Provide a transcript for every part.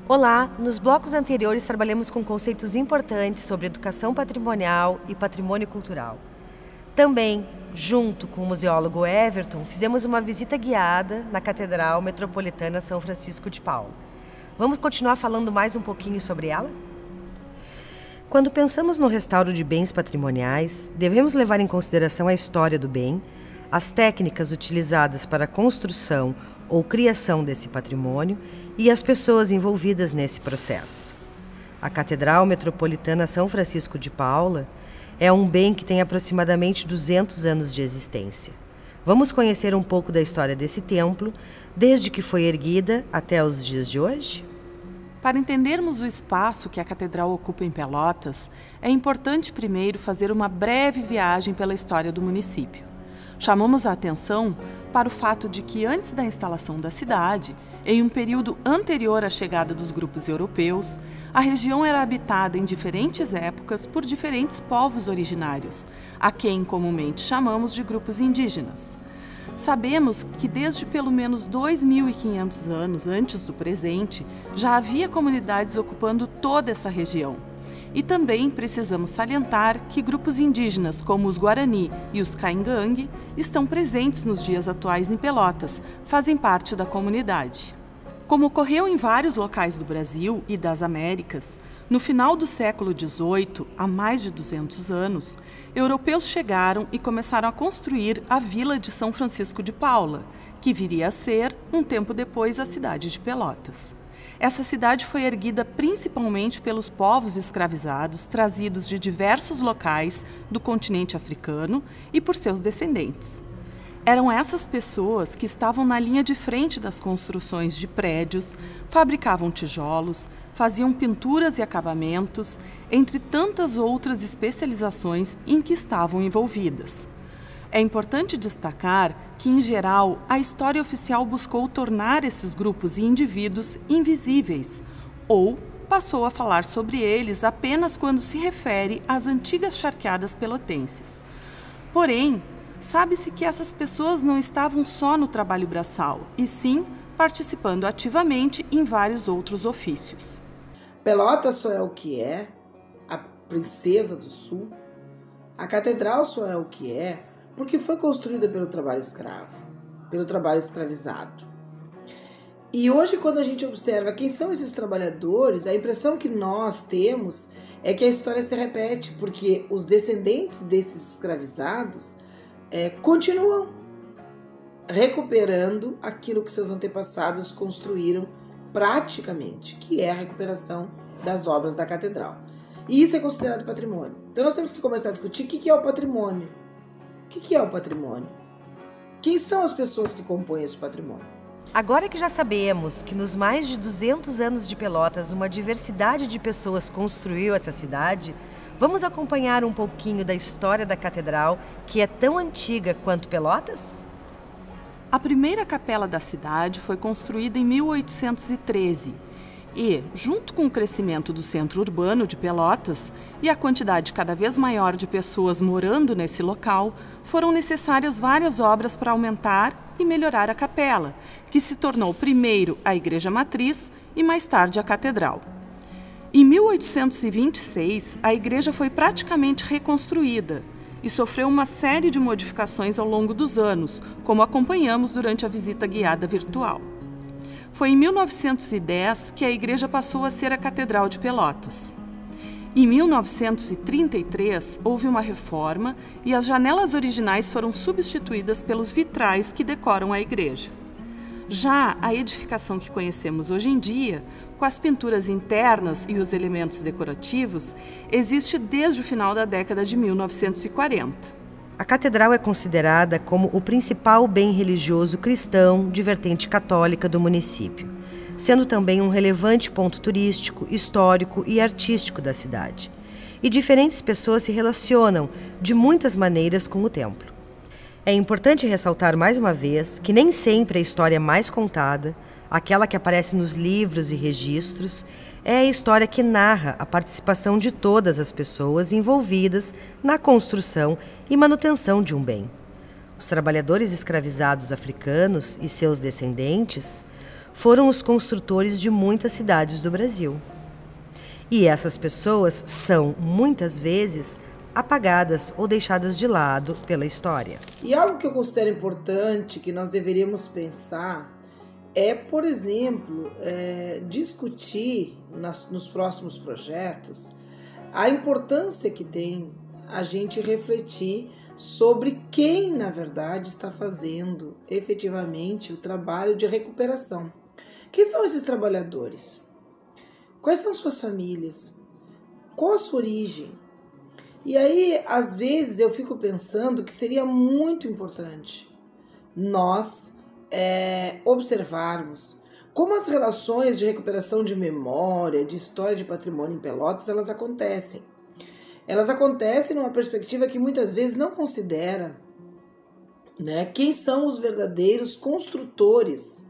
Olá! Nos blocos anteriores trabalhamos com conceitos importantes sobre educação patrimonial e patrimônio cultural. Também, junto com o museólogo Everton, fizemos uma visita guiada na Catedral Metropolitana São Francisco de Paula. Vamos continuar falando mais um pouquinho sobre ela? Quando pensamos no restauro de bens patrimoniais, devemos levar em consideração a história do bem, as técnicas utilizadas para a construção ou criação desse patrimônio e as pessoas envolvidas nesse processo. A Catedral Metropolitana São Francisco de Paula é um bem que tem aproximadamente 200 anos de existência. Vamos conhecer um pouco da história desse templo, desde que foi erguida até os dias de hoje? Para entendermos o espaço que a catedral ocupa em Pelotas, é importante primeiro fazer uma breve viagem pela história do município. Chamamos a atenção para o fato de que antes da instalação da cidade, em um período anterior à chegada dos grupos europeus, a região era habitada em diferentes épocas por diferentes povos originários, a quem comumente chamamos de grupos indígenas. Sabemos que desde pelo menos 2.500 anos antes do presente, já havia comunidades ocupando toda essa região. E também precisamos salientar que grupos indígenas como os Guarani e os Caingangue estão presentes nos dias atuais em Pelotas, fazem parte da comunidade. Como ocorreu em vários locais do Brasil e das Américas, no final do século XVIII, há mais de 200 anos, europeus chegaram e começaram a construir a vila de São Francisco de Paula, que viria a ser, um tempo depois, a cidade de Pelotas. Essa cidade foi erguida principalmente pelos povos escravizados trazidos de diversos locais do continente africano e por seus descendentes. Eram essas pessoas que estavam na linha de frente das construções de prédios, fabricavam tijolos, faziam pinturas e acabamentos, entre tantas outras especializações em que estavam envolvidas. É importante destacar que, em geral, a história oficial buscou tornar esses grupos e indivíduos invisíveis, ou passou a falar sobre eles apenas quando se refere às antigas charqueadas pelotenses. Porém, sabe-se que essas pessoas não estavam só no trabalho braçal, e sim participando ativamente em vários outros ofícios. Pelotas só é o que é, a princesa do sul. A catedral só é o que é, porque foi construída pelo trabalho escravo, pelo trabalho escravizado. E hoje, quando a gente observa quem são esses trabalhadores, a impressão que nós temos é que a história se repete, porque os descendentes desses escravizados continuam recuperando aquilo que seus antepassados construíram praticamente, que é a recuperação das obras da catedral. E isso é considerado patrimônio. Então nós temos que começar a discutir o que é o patrimônio. O que é o patrimônio? Quem são as pessoas que compõem esse patrimônio? Agora que já sabemos que nos mais de 200 anos de Pelotas uma diversidade de pessoas construiu essa cidade, vamos acompanhar um pouquinho da história da catedral, que é tão antiga quanto Pelotas? A primeira capela da cidade foi construída em 1813 e, junto com o crescimento do centro urbano de Pelotas e a quantidade cada vez maior de pessoas morando nesse local, foram necessárias várias obras para aumentar e melhorar a capela, que se tornou primeiro a igreja matriz e mais tarde a catedral. Em 1826, a igreja foi praticamente reconstruída e sofreu uma série de modificações ao longo dos anos, como acompanhamos durante a visita guiada virtual. Foi em 1910 que a igreja passou a ser a Catedral de Pelotas. Em 1933, houve uma reforma e as janelas originais foram substituídas pelos vitrais que decoram a igreja. Já a edificação que conhecemos hoje em dia, com as pinturas internas e os elementos decorativos, existe desde o final da década de 1940. A catedral é considerada como o principal bem religioso cristão de vertente católica do município, sendo também um relevante ponto turístico, histórico e artístico da cidade. E diferentes pessoas se relacionam de muitas maneiras com o templo. É importante ressaltar mais uma vez que nem sempre a história mais contada, aquela que aparece nos livros e registros, é a história que narra a participação de todas as pessoas envolvidas na construção e manutenção de um bem. Os trabalhadores escravizados africanos e seus descendentes foram os construtores de muitas cidades do Brasil. E essas pessoas são, muitas vezes, apagadas ou deixadas de lado pela história. E algo que eu considero importante, que nós deveríamos pensar, é, por exemplo, discutir nos próximos projetos a importância que tem a gente refletir sobre quem, na verdade, está fazendo efetivamente o trabalho de recuperação. Quem são esses trabalhadores? Quais são suas famílias? Qual a sua origem? E aí, às vezes, eu fico pensando que seria muito importante nós observarmos como as relações de recuperação de memória, de história de patrimônio em Pelotas, elas acontecem. Elas acontecem numa perspectiva que muitas vezes não considera, né, quem são os verdadeiros construtores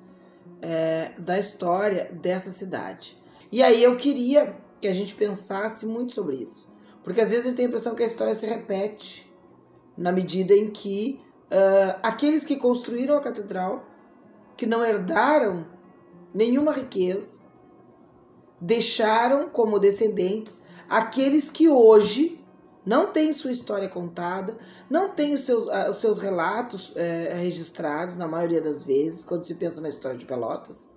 da história dessa cidade. E aí eu queria que a gente pensasse muito sobre isso. Porque às vezes eu tenho a impressão que a história se repete na medida em que aqueles que construíram a catedral, que não herdaram nenhuma riqueza, deixaram como descendentes aqueles que hoje não têm sua história contada, não têm os seus relatos registrados, na maioria das vezes, quando se pensa na história de Pelotas,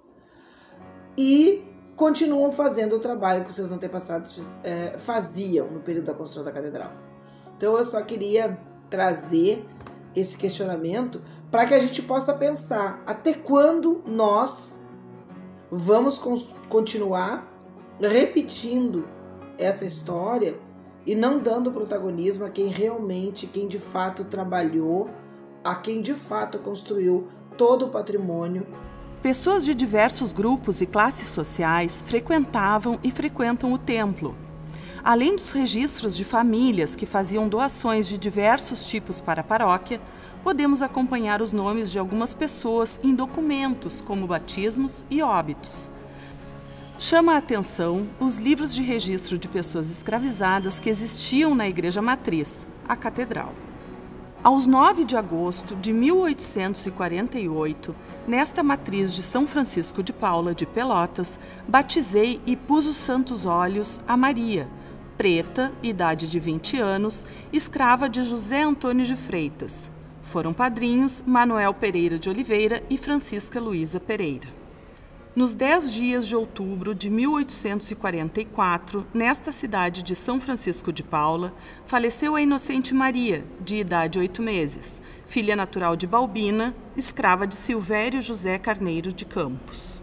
e continuam fazendo o trabalho que os seus antepassados faziam no período da construção da catedral. Então eu só queria trazer esse questionamento para que a gente possa pensar até quando nós vamos continuar repetindo essa história e não dando protagonismo a quem de fato trabalhou, a quem de fato construiu todo o patrimônio. Pessoas de diversos grupos e classes sociais frequentavam e frequentam o templo. Além dos registros de famílias que faziam doações de diversos tipos para a paróquia, podemos acompanhar os nomes de algumas pessoas em documentos, como batismos e óbitos. Chama a atenção os livros de registro de pessoas escravizadas que existiam na Igreja Matriz, a Catedral. Aos 9 de agosto de 1848, nesta matriz de São Francisco de Paula de Pelotas, batizei e pus os santos óleos a Maria, preta, idade de 20 anos, escrava de José Antônio de Freitas. Foram padrinhos Manuel Pereira de Oliveira e Francisca Luísa Pereira. Nos 10 dias de outubro de 1844, nesta cidade de São Francisco de Paula, faleceu a inocente Maria, de idade 8 meses, filha natural de Balbina, escrava de Silvério José Carneiro de Campos.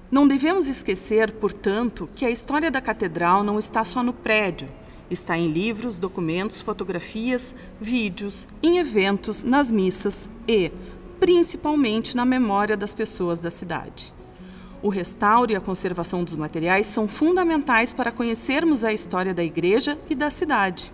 Não devemos esquecer, portanto, que a história da catedral não está só no prédio. Está em livros, documentos, fotografias, vídeos, em eventos, nas missas e, principalmente, na memória das pessoas da cidade. O restauro e a conservação dos materiais são fundamentais para conhecermos a história da igreja e da cidade.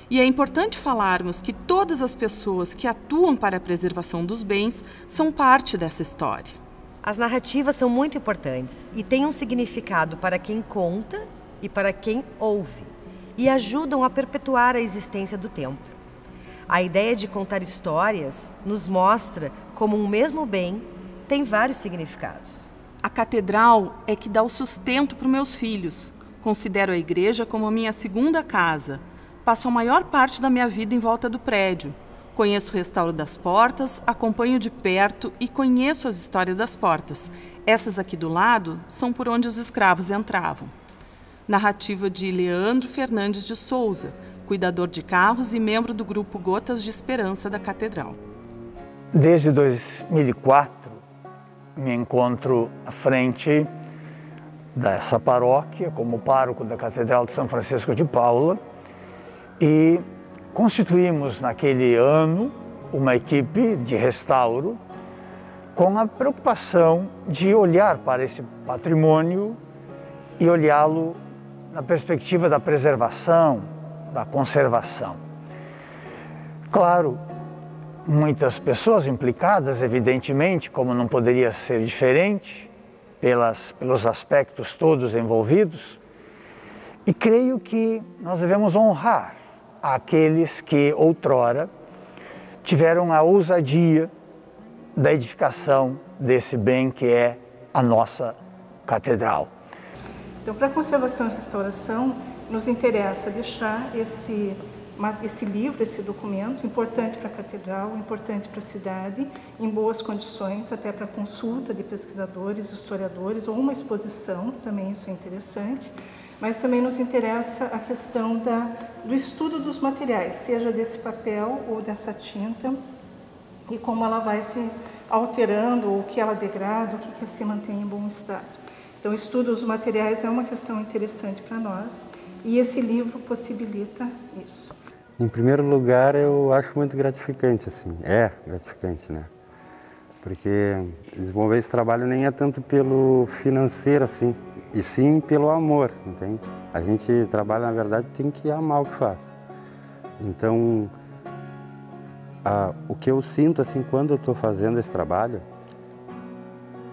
E é importante falarmos que todas as pessoas que atuam para a preservação dos bens são parte dessa história. As narrativas são muito importantes e têm um significado para quem conta e para quem ouve, e ajudam a perpetuar a existência do templo. A ideia de contar histórias nos mostra como um mesmo bem tem vários significados. A catedral é que dá o sustento para os meus filhos. Considero a igreja como a minha segunda casa. Passo a maior parte da minha vida em volta do prédio. Conheço o restauro das portas, acompanho de perto e conheço as histórias das portas. Essas aqui do lado são por onde os escravos entravam. Narrativa de Leandro Fernandes de Souza, cuidador de carros e membro do grupo Gotas de Esperança da Catedral. Desde 2004, me encontro à frente dessa paróquia como pároco da Catedral de São Francisco de Paula e constituímos naquele ano uma equipe de restauro com a preocupação de olhar para esse patrimônio e olhá-lo na perspectiva da preservação, da conservação. Claro, muitas pessoas implicadas, evidentemente, como não poderia ser diferente, pelos aspectos todos envolvidos, e creio que nós devemos honrar aqueles que outrora tiveram a ousadia da edificação desse bem que é a nossa catedral. Então, para a conservação e restauração, nos interessa deixar esse livro, esse documento, importante para a catedral, importante para a cidade, em boas condições, até para consulta de pesquisadores, historiadores, ou uma exposição, também isso é interessante. Mas também nos interessa a questão do estudo dos materiais, seja desse papel ou dessa tinta, e como ela vai se alterando, o que ela degrada, o que se mantém em bom estado. Então, o estudo dos materiais é uma questão interessante para nós, e esse livro possibilita isso. Em primeiro lugar, eu acho muito gratificante, assim, é gratificante, né? Porque desenvolver esse trabalho nem é tanto pelo financeiro, assim, e sim pelo amor, entende? A gente trabalha, na verdade, tem que amar o que faz. Então, o que eu sinto, assim, quando eu estou fazendo esse trabalho,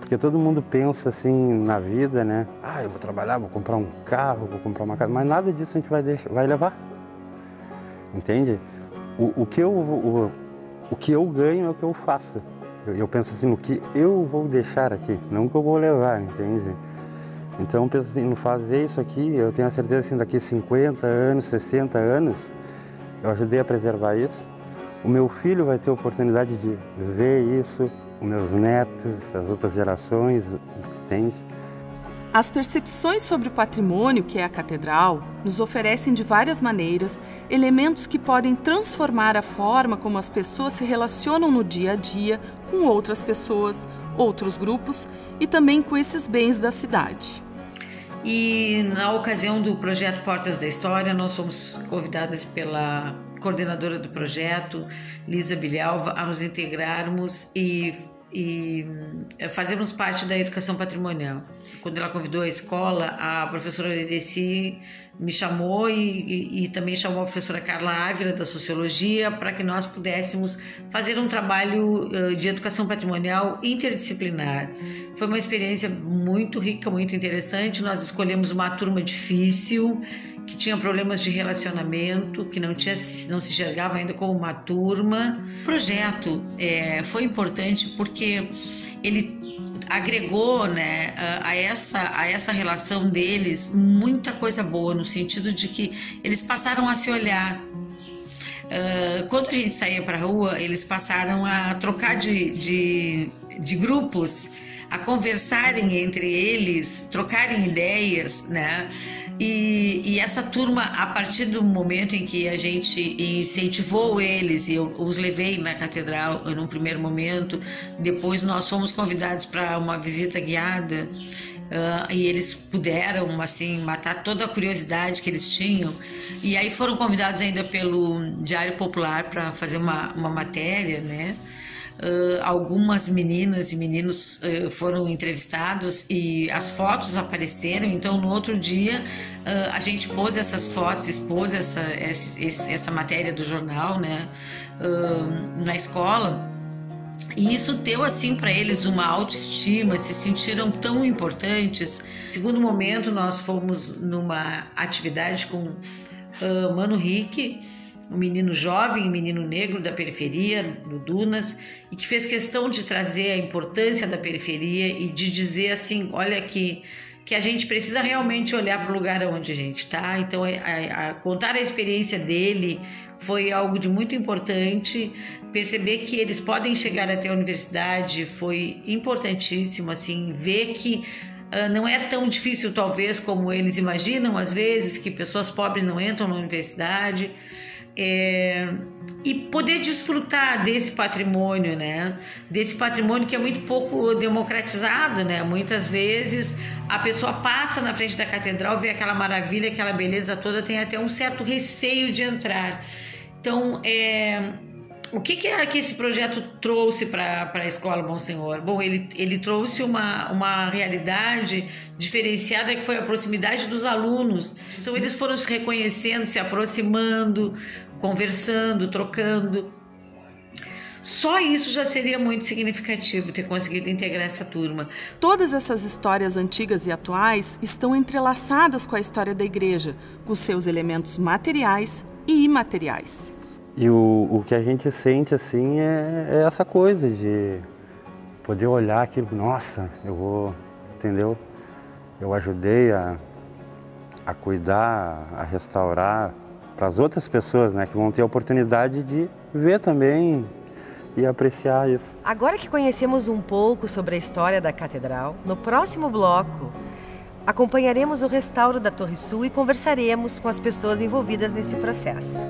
porque todo mundo pensa, assim, na vida, né? Ah, eu vou trabalhar, vou comprar um carro, vou comprar uma casa, mas nada disso a gente vai levar. Entende? O que eu ganho é o que eu faço. Eu penso assim, no que eu vou deixar aqui, não o que eu vou levar, entende? Então eu penso assim, no fazer isso aqui, eu tenho a certeza assim, daqui 50 anos, 60 anos, eu ajudei a preservar isso. O meu filho vai ter a oportunidade de ver isso, os meus netos, as outras gerações, entende? As percepções sobre o patrimônio, que é a catedral, nos oferecem de várias maneiras elementos que podem transformar a forma como as pessoas se relacionam no dia a dia com outras pessoas, outros grupos e também com esses bens da cidade. E na ocasião do projeto Portas da História, nós fomos convidadas pela coordenadora do projeto, Lisa Bilhalva, a nos integrarmos e fazermos parte da educação patrimonial. Quando ela convidou a escola, a professora Ledeci me chamou e também chamou a professora Carla Ávila, da Sociologia, para que nós pudéssemos fazer um trabalho de educação patrimonial interdisciplinar. Foi uma experiência muito rica, muito interessante. Nós escolhemos uma turma difícil, que tinha problemas de relacionamento, que não se enxergava ainda como uma turma. O projeto foi importante porque ele agregou, né, a essa relação deles muita coisa boa, no sentido de que eles passaram a se olhar. Quando a gente saía para a rua, eles passaram a trocar de grupos, a conversarem entre eles, trocarem ideias, né? E essa turma, a partir do momento em que a gente incentivou eles, e eu os levei na catedral num primeiro momento, depois nós fomos convidados para uma visita guiada, e eles puderam, assim, matar toda a curiosidade que eles tinham, e aí foram convidados ainda pelo Diário Popular para fazer uma matéria, né? Algumas meninas e meninos foram entrevistados e as fotos apareceram. Então no outro dia a gente pôs essas fotos, expôs essa matéria do jornal, né, na escola, e isso deu assim para eles uma autoestima, se sentiram tão importantes. No segundo momento nós fomos numa atividade com Mano Rick, um menino jovem, um menino negro da periferia, do Dunas, e que fez questão de trazer a importância da periferia e de dizer assim, olha que a gente precisa realmente olhar para o lugar onde a gente está. Então, contar a experiência dele foi algo de muito importante. Perceber que eles podem chegar até a universidade foi importantíssimo, assim, ver que não é tão difícil, talvez, como eles imaginam, às vezes, que pessoas pobres não entram na universidade. E poder desfrutar desse patrimônio, né? Desse patrimônio que é muito pouco democratizado, né? Muitas vezes a pessoa passa na frente da catedral, vê aquela maravilha, aquela beleza toda, tem até um certo receio de entrar. Então, o que é que esse projeto trouxe para a Escola Bom Senhor? Bom, ele trouxe uma realidade diferenciada, que foi a proximidade dos alunos. Então eles foram se reconhecendo, se aproximando, conversando, trocando. Só isso já seria muito significativo, ter conseguido integrar essa turma. Todas essas histórias antigas e atuais estão entrelaçadas com a história da igreja, com seus elementos materiais e imateriais. E o que a gente sente, assim, é essa coisa de poder olhar aquilo, nossa, eu vou entendeu? Eu ajudei a cuidar, a restaurar para as outras pessoas, né, que vão ter a oportunidade de ver também e apreciar isso. Agora que conhecemos um pouco sobre a história da Catedral, no próximo bloco acompanharemos o restauro da Torre Sul e conversaremos com as pessoas envolvidas nesse processo.